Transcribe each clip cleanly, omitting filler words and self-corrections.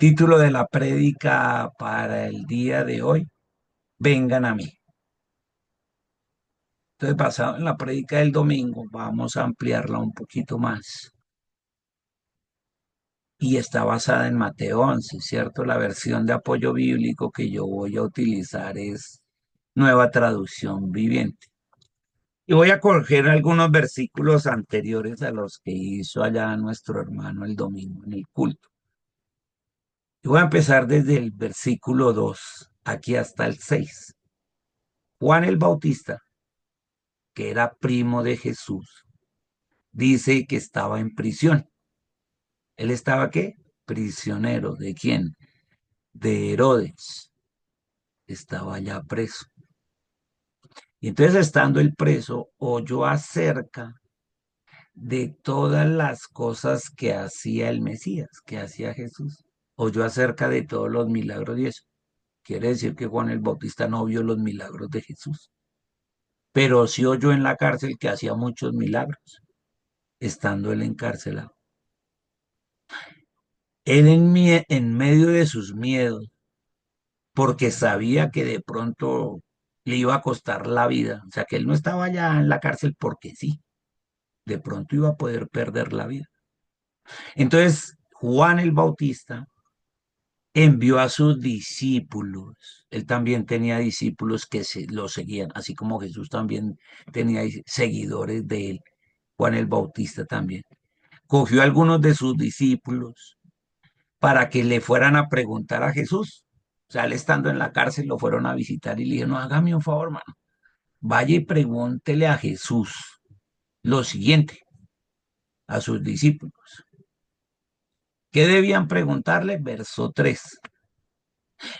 Título de la prédica para el día de hoy, vengan a mí. Entonces, basado en la prédica del domingo, vamos a ampliarla un poquito más. Y está basada en Mateo 11, ¿cierto? La versión de apoyo bíblico que yo voy a utilizar es Nueva Traducción Viviente. Y voy a coger algunos versículos anteriores a los que hizo allá nuestro hermano el domingo en el culto. Y voy a empezar desde el versículo 2 aquí hasta el 6. Juan el Bautista, que era primo de Jesús, dice que estaba en prisión. ¿Él estaba qué? Prisionero. ¿De quién? De Herodes. Estaba ya preso. Y entonces, estando el preso, oyó acerca de todas las cosas que hacía el Mesías, que hacía Jesús. Oyó acerca de todos los milagros y eso. Quiere decir que Juan el Bautista no vio los milagros de Jesús, pero sí oyó en la cárcel que hacía muchos milagros, estando él encarcelado. Él en medio de sus miedos, porque sabía que de pronto le iba a costar la vida, o sea, que él no estaba ya en la cárcel porque sí, de pronto iba a poder perder la vida. Entonces, Juan el Bautista envió a sus discípulos. Él también tenía discípulos que lo seguían, así como Jesús también tenía seguidores de él. Juan el Bautista también. Cogió a algunos de sus discípulos para que le fueran a preguntar a Jesús. O sea, él estando en la cárcel lo fueron a visitar y le dijeron, no, hágame un favor, hermano. Vaya y pregúntele a Jesús lo siguiente, a sus discípulos. ¿Qué debían preguntarle? Verso 3.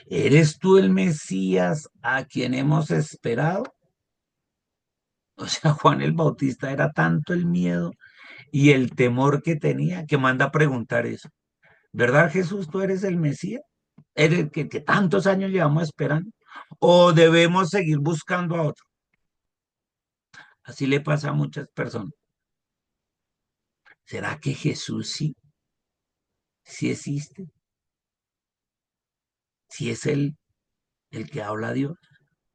¿Eres tú el Mesías a quien hemos esperado? O sea, Juan el Bautista era tanto el miedo y el temor que tenía que manda a preguntar eso. ¿Verdad, Jesús, tú eres el Mesías? ¿Eres el que tantos años llevamos esperando? ¿O debemos seguir buscando a otro? Así le pasa a muchas personas. ¿Será que Jesús sí existe? ¿Sí es el que habla a Dios,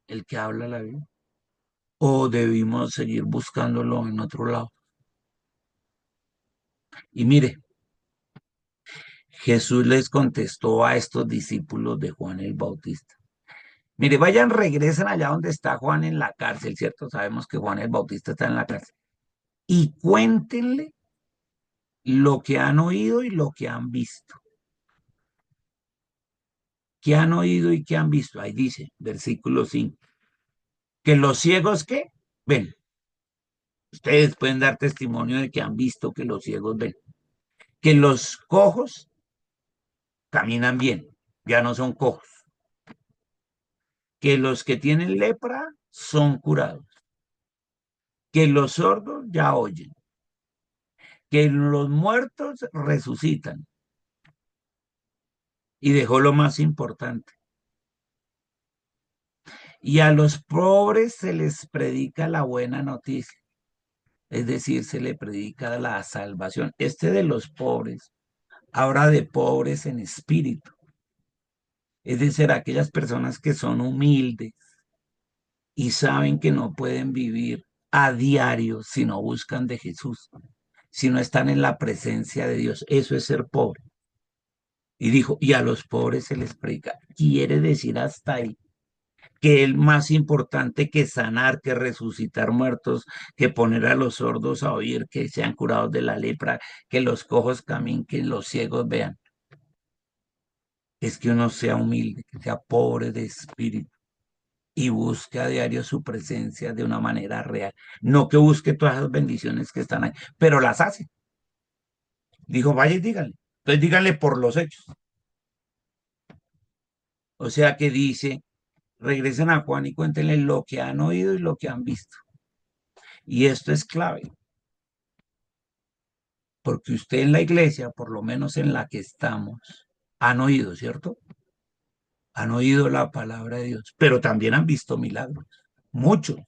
el que habla a la vida? ¿O debimos seguir buscándolo en otro lado? Y mire, Jesús les contestó a estos discípulos de Juan el Bautista. Mire, vayan, regresen allá donde está Juan en la cárcel, ¿cierto? Sabemos que Juan el Bautista está en la cárcel. Y cuéntenle lo que han oído y lo que han visto. ¿Qué han oído y qué han visto? Ahí dice, versículo 5, que los ciegos, ¿qué? Ven. Ustedes pueden dar testimonio de que han visto que los ciegos ven. Que los cojos caminan bien, ya no son cojos. Que los que tienen lepra son curados. Que los sordos ya oyen. Que los muertos resucitan. Y dejó lo más importante. Y a los pobres se les predica la buena noticia. Es decir, se le predica la salvación. Este de los pobres habla de pobres en espíritu, es decir, aquellas personas que son humildes y saben que no pueden vivir a diario si no buscan de Jesús, si no están en la presencia de Dios. Eso es ser pobre. Y dijo, y a los pobres se les predica. Quiere decir hasta ahí que es más importante que sanar, que resucitar muertos, que poner a los sordos a oír, que sean curados de la lepra, que los cojos caminen, que los ciegos vean. Es que uno sea humilde, que sea pobre de espíritu y busque a diario su presencia de una manera real. No que busque todas las bendiciones que están ahí, pero las hace. Dijo, vaya y díganle. Entonces díganle por los hechos. O sea que dice, regresen a Juan y cuéntenle lo que han oído y lo que han visto. Y esto es clave, porque usted en la iglesia, por lo menos en la que estamos, han oído, ¿cierto? Han oído la palabra de Dios, pero también han visto milagros, muchos.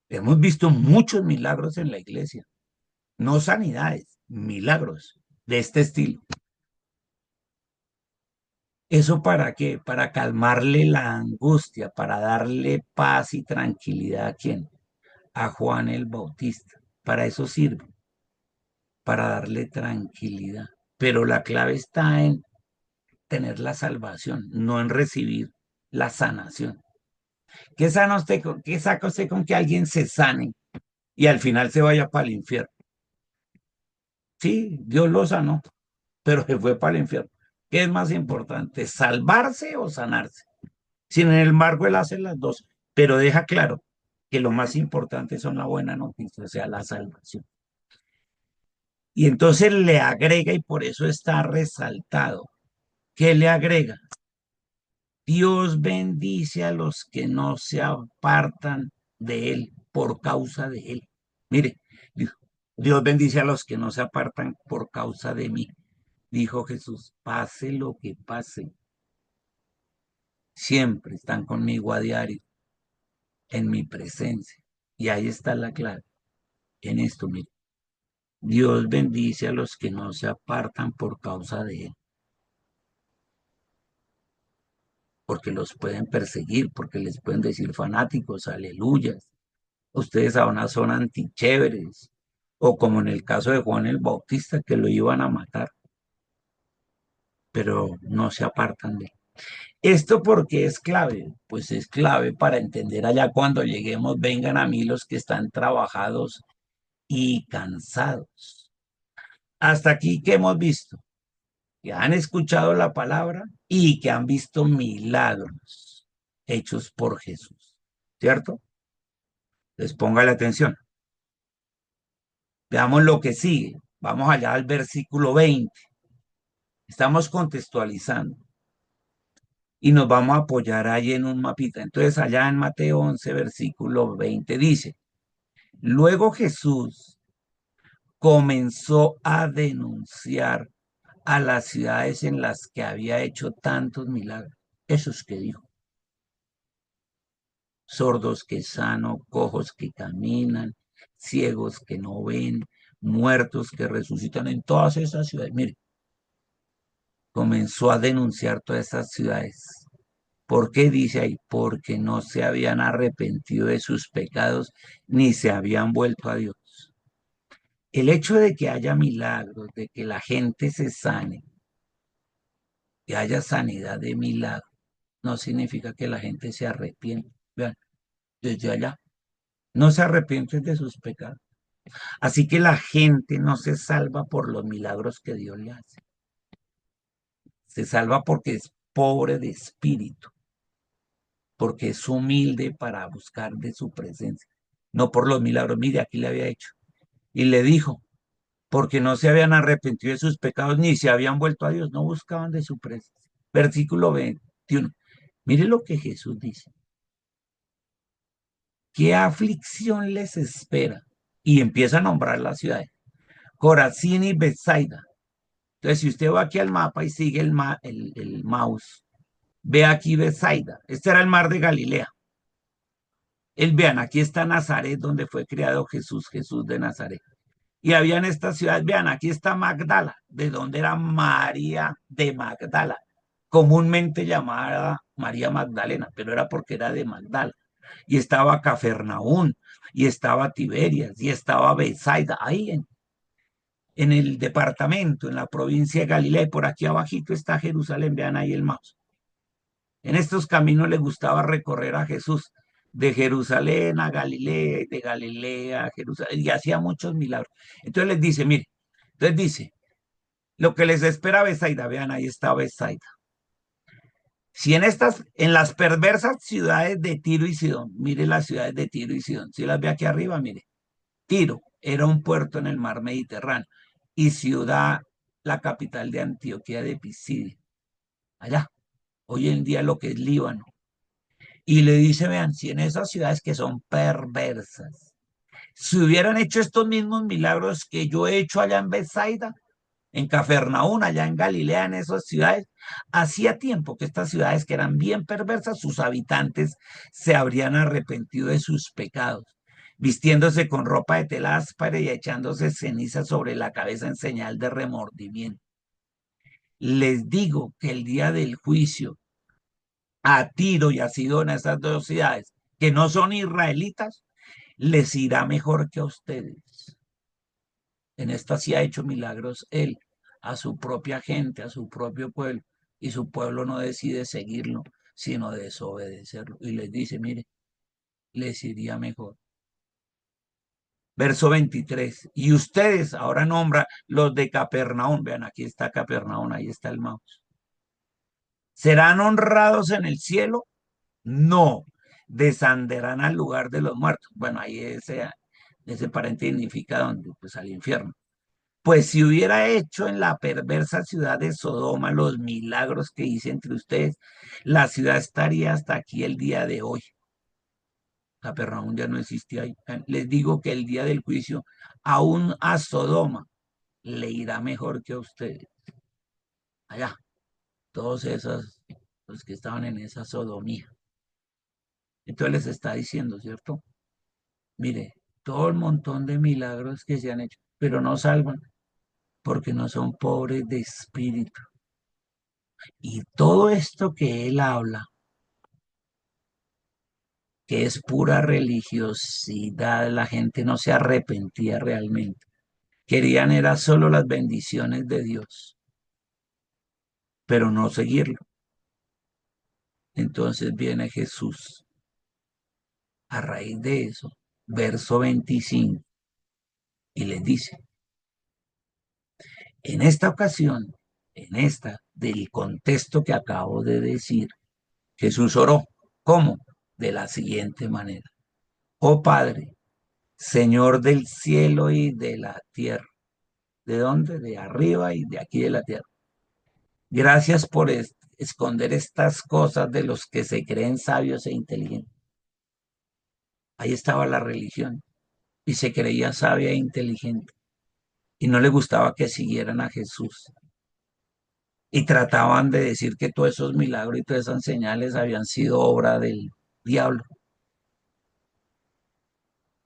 Hemos visto muchos milagros en la iglesia, no sanidades, milagros de este estilo. ¿Eso para qué? Para calmarle la angustia, para darle paz y tranquilidad a quién, a Juan el Bautista. Para eso sirve, para darle tranquilidad. Pero la clave está en tener la salvación, no en recibir la sanación. ¿Qué sana usted qué saca usted con que alguien se sane y al final se vaya para el infierno? Sí, Dios lo sanó, pero se fue para el infierno. ¿Qué es más importante, salvarse o sanarse? Sin embargo, él hace las dos, pero deja claro que lo más importante son la buena noticia, o sea, la salvación. Y entonces le agrega, y por eso está resaltado, ¿qué le agrega? Dios bendice a los que no se apartan de él por causa de él. Mire, dijo, Dios bendice a los que no se apartan por causa de mí. Dijo Jesús, pase lo que pase, siempre están conmigo a diario, en mi presencia. Y ahí está la clave, en esto, mire. Dios bendice a los que no se apartan por causa de él, porque los pueden perseguir, porque les pueden decir fanáticos, aleluyas. Ustedes ahora son antichéveres, o como en el caso de Juan el Bautista, que lo iban a matar, pero no se apartan de él. ¿Esto porque es clave? Pues es clave para entender allá cuando lleguemos, vengan a mí los que están trabajados y cansados. Hasta aquí, ¿qué hemos visto? Que han escuchado la palabra y que han visto milagros hechos por Jesús, ¿cierto? Les ponga la atención. Veamos lo que sigue. Vamos allá al versículo 20. Estamos contextualizando y nos vamos a apoyar ahí en un mapita. Entonces, allá en Mateo 11, versículo 20 dice, luego Jesús comenzó a denunciar a las ciudades en las que había hecho tantos milagros. Esos que dijo, sordos que sano, cojos que caminan, ciegos que no ven, muertos que resucitan en todas esas ciudades. Mire, comenzó a denunciar todas esas ciudades. ¿Por qué dice ahí? Porque no se habían arrepentido de sus pecados ni se habían vuelto a Dios. El hecho de que haya milagros, de que la gente se sane, que haya sanidad de milagro, no significa que la gente se arrepiente. Vean, desde allá, no se arrepienten de sus pecados. Así que la gente no se salva por los milagros que Dios le hace. Se salva porque es pobre de espíritu, porque es humilde para buscar de su presencia, no por los milagros. Mire, aquí le había hecho. Y le dijo, porque no se habían arrepentido de sus pecados ni se habían vuelto a Dios, no buscaban de su presencia. Versículo 21. Mire lo que Jesús dice. ¿Qué aflicción les espera? Y empieza a nombrar las ciudades. Corazín y Bethsaida. Entonces, si usted va aquí al mapa y sigue el mouse, ve aquí Bethsaida. Este era el mar de Galilea. Vean, aquí está Nazaret, donde fue criado Jesús, Jesús de Nazaret. Y habían estas ciudades, vean, aquí está Magdala, de donde era María de Magdala, comúnmente llamada María Magdalena, pero era porque era de Magdala. Y estaba Cafarnaún, y estaba Tiberias, y estaba Bethsaida, ahí en el departamento, en la provincia de Galilea, y por aquí abajito está Jerusalén, vean ahí el mouse. En estos caminos le gustaba recorrer a Jesús de Jerusalén a Galilea, y de Galilea a Jerusalén, y hacía muchos milagros. Entonces les dice, mire, entonces dice, lo que les espera a Bethsaida, vean, ahí está Bethsaida. Si en las perversas ciudades de Tiro y Sidón, mire las ciudades de Tiro y Sidón, si las ve aquí arriba, mire, Tiro era un puerto en el mar Mediterráneo y ciudad, la capital de Antioquía de Pisidia, allá, hoy en día lo que es Líbano. Y le dice, vean, si en esas ciudades que son perversas, si hubieran hecho estos mismos milagros que yo he hecho allá en Bethsaida, en Cafarnaún, allá en Galilea, en esas ciudades, hacía tiempo que estas ciudades que eran bien perversas, sus habitantes se habrían arrepentido de sus pecados, vistiéndose con ropa de tela áspera y echándose ceniza sobre la cabeza en señal de remordimiento. Les digo que el día del juicio a Tiro y a Sidón, a esas dos ciudades que no son israelitas, les irá mejor que a ustedes. En esta sí ha hecho milagros él, a su propia gente, a su propio pueblo, y su pueblo no decide seguirlo, sino desobedecerlo. Y les dice, mire, les iría mejor. Verso 23. Y ustedes ahora nombra los de Capernaum. Vean, aquí está Capernaum, ahí está el mouse. ¿Serán honrados en el cielo? No. Descenderán al lugar de los muertos. Bueno, ahí ese paréntesis significa donde, pues al infierno. Pues si hubiera hecho en la perversa ciudad de Sodoma los milagros que hice entre ustedes, la ciudad estaría hasta aquí el día de hoy. Capernaum ya no existía ahí. Les digo que el día del juicio, aún a Sodoma le irá mejor que a ustedes. Allá, todos esos, los que estaban en esa sodomía. Entonces les está diciendo, ¿cierto? Mire, todo el montón de milagros que se han hecho, pero no salvan porque no son pobres de espíritu. Y todo esto que él habla, que es pura religiosidad, la gente no se arrepentía realmente. Querían era solo las bendiciones de Dios, pero no seguirlo. Entonces viene Jesús a raíz de eso, verso 25, y les dice, en esta ocasión, en esta del contexto que acabo de decir, Jesús oró. ¿Cómo? De la siguiente manera. Oh Padre, Señor del cielo y de la tierra. ¿De dónde? De arriba y de aquí de la tierra. Gracias por esconder estas cosas de los que se creen sabios e inteligentes. Ahí estaba la religión y se creía sabia e inteligente y no le gustaba que siguieran a Jesús y trataban de decir que todos esos milagros y todas esas señales habían sido obra del diablo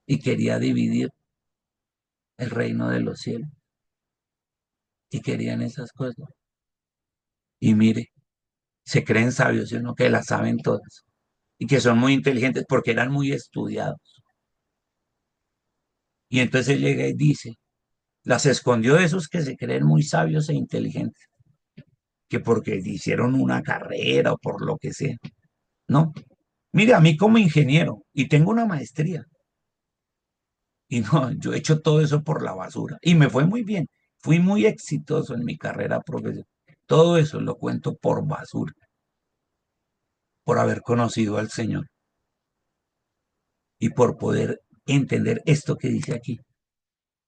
y quería dividir el reino de los cielos y querían esas cosas. Y mire, se creen sabios, sino que las saben todas y que son muy inteligentes porque eran muy estudiados. Y entonces él llega y dice, las escondió de esos que se creen muy sabios e inteligentes, que porque hicieron una carrera o por lo que sea. No, mire, a mí como ingeniero, y tengo una maestría, y no, yo he hecho todo eso por la basura, y me fue muy bien, fui muy exitoso en mi carrera profesional. Todo eso lo cuento por basura, por haber conocido al Señor y por poder entender esto que dice aquí.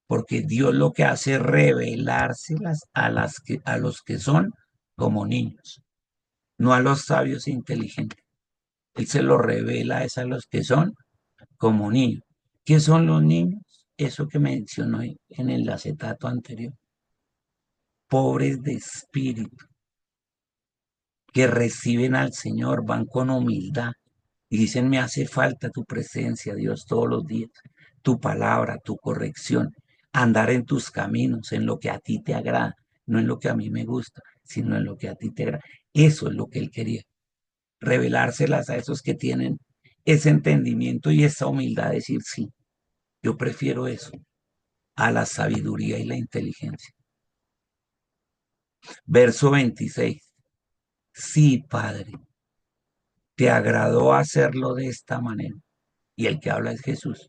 Porque Dios lo que hace es revelárselas a los que son como niños, no a los sabios e inteligentes. Él se lo revela es a los que son como niños. ¿Qué son los niños? Eso que mencionó en el acetato anterior. Pobres de espíritu, que reciben al Señor, van con humildad y dicen, me hace falta tu presencia, Dios, todos los días, tu palabra, tu corrección, andar en tus caminos, en lo que a ti te agrada, no en lo que a mí me gusta, sino en lo que a ti te agrada. Eso es lo que él quería, revelárselas a esos que tienen ese entendimiento y esa humildad, decir, sí, yo prefiero eso a la sabiduría y la inteligencia. Verso 26. Sí, Padre, te agradó hacerlo de esta manera. Y el que habla es Jesús.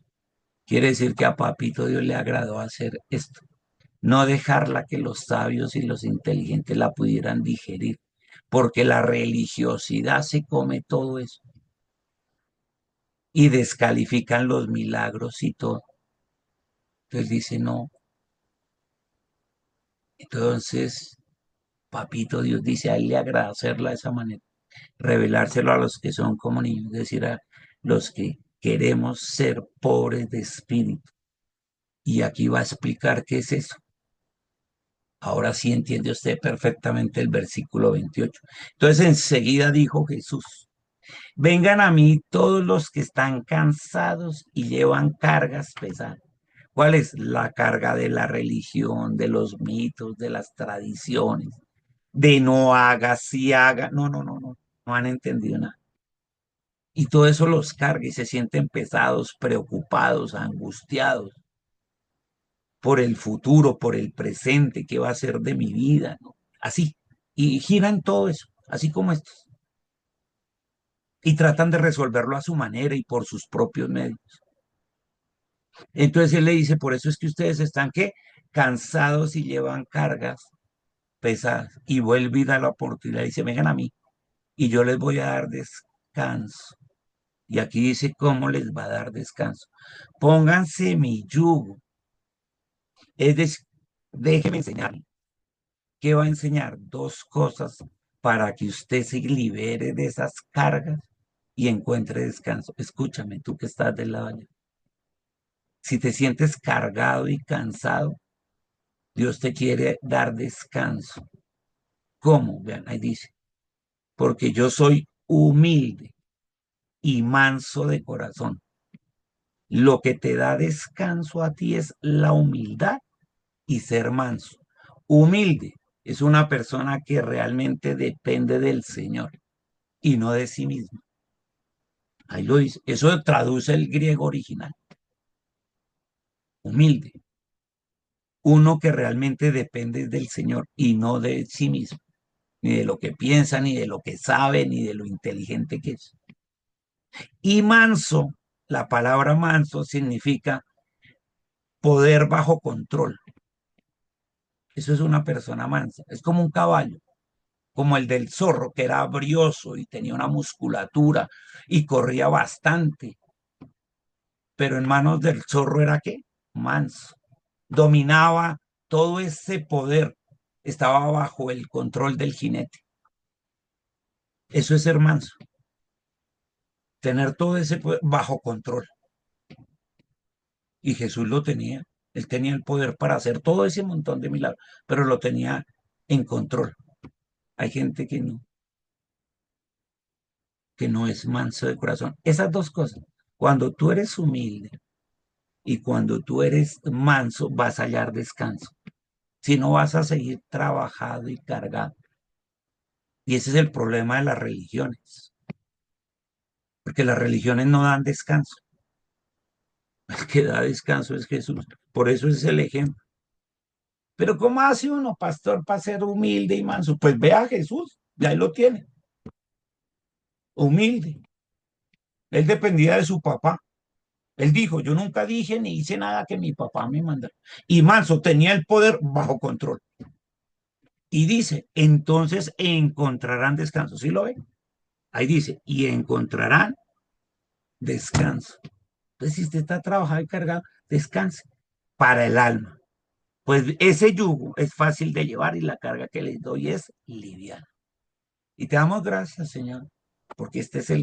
Quiere decir que a Papito Dios le agradó hacer esto. No dejarla que los sabios y los inteligentes la pudieran digerir, porque la religiosidad se come todo eso y descalifican los milagros y todo. Entonces dice, no. Entonces, Papito Dios dice, a él le agrada hacerla de esa manera, revelárselo a los que son como niños, es decir, a los que queremos ser pobres de espíritu. Y aquí va a explicar qué es eso. Ahora sí entiende usted perfectamente el versículo 28. Entonces enseguida dijo Jesús, vengan a mí todos los que están cansados y llevan cargas pesadas. ¿Cuál es la carga de la religión, de los mitos, de las tradiciones? de no haga, si haga. No, no, no, no, no han entendido nada. Y todo eso los carga y se sienten pesados, preocupados, angustiados por el futuro, por el presente, qué va a ser de mi vida, ¿no? Así. Y giran todo eso, así como estos. Y tratan de resolverlo a su manera y por sus propios medios. Entonces él le dice, por eso es que ustedes están, ¿qué? Cansados y llevan cargas pesadas. Y vuelve y da la oportunidad y dice, vengan a mí y yo les voy a dar descanso. Y aquí dice cómo les va a dar descanso. Pónganse mi yugo. Es decir, déjeme enseñar. ¿Qué va a enseñar? Dos cosas para que usted se libere de esas cargas y encuentre descanso. Escúchame, tú que estás del lado allá. Si te sientes cargado y cansado, Dios te quiere dar descanso. ¿Cómo? Vean, ahí dice, porque yo soy humilde y manso de corazón. Lo que te da descanso a ti es la humildad y ser manso. Humilde es una persona que realmente depende del Señor y no de sí mismo. Ahí lo dice. Eso traduce el griego original. Humilde. Uno que realmente depende del Señor y no de sí mismo, ni de lo que piensa, ni de lo que sabe, ni de lo inteligente que es. Y manso, la palabra manso significa poder bajo control. Eso es una persona mansa. Es como un caballo, como el del zorro, que era brioso y tenía una musculatura y corría bastante, pero en manos del zorro era ¿qué? Manso. Dominaba todo ese poder, estaba bajo el control del jinete. Eso es ser manso, tener todo ese poder bajo control. Y Jesús lo tenía. Él tenía el poder para hacer todo ese montón de milagros, pero lo tenía en control. Hay gente que no es manso de corazón. Esas dos cosas, cuando tú eres humilde y cuando tú eres manso, vas a hallar descanso. Si no, vas a seguir trabajado y cargado. Y ese es el problema de las religiones, porque las religiones no dan descanso. El que da descanso es Jesús. Por eso es el ejemplo. Pero ¿cómo hace uno, pastor, para ser humilde y manso? Pues ve a Jesús, ya ahí lo tiene, humilde. Él dependía de su papá. Él dijo, yo nunca dije ni hice nada que mi papá me mandara. Y manso tenía el poder bajo control. Y dice, entonces encontrarán descanso. ¿Sí lo ven? Ahí dice, y encontrarán descanso. Entonces, si usted está trabajando y cargado, descanse para el alma. Pues ese yugo es fácil de llevar y la carga que les doy es liviana. Y te damos gracias, Señor, porque este es el